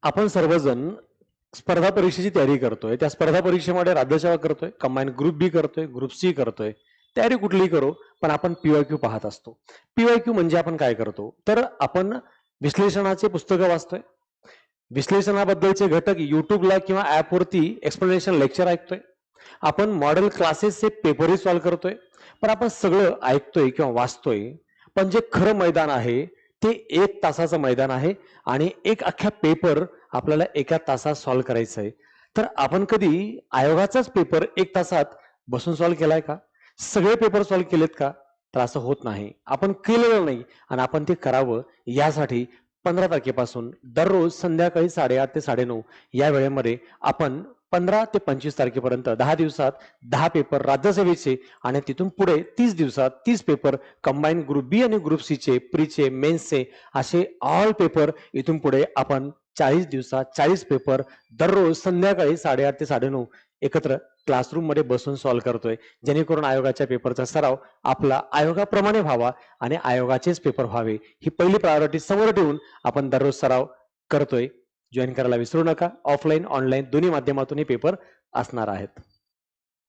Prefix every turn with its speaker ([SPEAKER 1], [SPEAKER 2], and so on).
[SPEAKER 1] आपण सर्वजण स्पर्धा परीक्षेची तयारी करतोय. त्या स्पर्धा परीक्षेमध्ये राज्यसेवा करतोय, कंबाईन ग्रुप बी करतोय, ग्रुप सी करतोय. तयारी कुठलीही करो, पण आपण पी-वाय-क्यू पाहत असतो. पी-वाय-क्यू म्हणजे आपण काय करतो? तर आपण विश्लेषणाचे पुस्तकं वाचतोय. विश्लेषणाबद्दलचे घटक YouTubeला किंवा ॲपवरती एक्सप्लेनेशन लेक्चर ऐकतोय. आपण मॉडेल क्लासेसचे पेपरही सॉल्व्ह करतोय. पण आपण सगळं ऐकतोय किंवा वाचतोय, पण जे खरं मैदान आहे, ते 1 तासाचं मैदान आहे आणि एक अख्खा पेपर आपल्याला एका तासात सॉल्व्ह करायचं आहे. तर आपण कधी आयोगाचाच पेपर 1 तासात बसून सॉल्व्ह केलाय का? सगळे पेपर सॉल्व्ह केलेत का? तर असं होत नाही. आपण केलेलं नाही आणि आपण ते करावं यासाठी 15 तारखेपासून दररोज संध्याकाळी 8:30 ते 9:30 या वेळेमध्ये आपण 15 ते 25 तारखेपर्यंत 10 दिवसात 10 पेपर राज्यसेवेचे आणि तिथून पुढे 30 दिवसात 30 पेपर कंबाईन ग्रुप बी आणि ग्रुप सीचे, प्रीचे, मेन्सचे असे ऑल पेपर इथून पुढे आपण 40 दिवसात 40 पेपर दररोज संध्याकाळी 8:30 ते 9:30 एकत्र क्लासरूम मध्ये बसून सॉल्व्ह करतोय. जेणेकरून आयोगाच्या पेपरचा सराव आपला आयोगाप्रमाणे व्हावा आणि आयोगाचेच पेपर व्हावे. ही पहिली प्रायोरिटी समोर ठेवून आपण दररोज सराव करतोय. जॉईन करायला विसरू नका. ऑफलाईन, ऑनलाईन दोन्ही माध्यमातून हे पेपर असणार आहेत.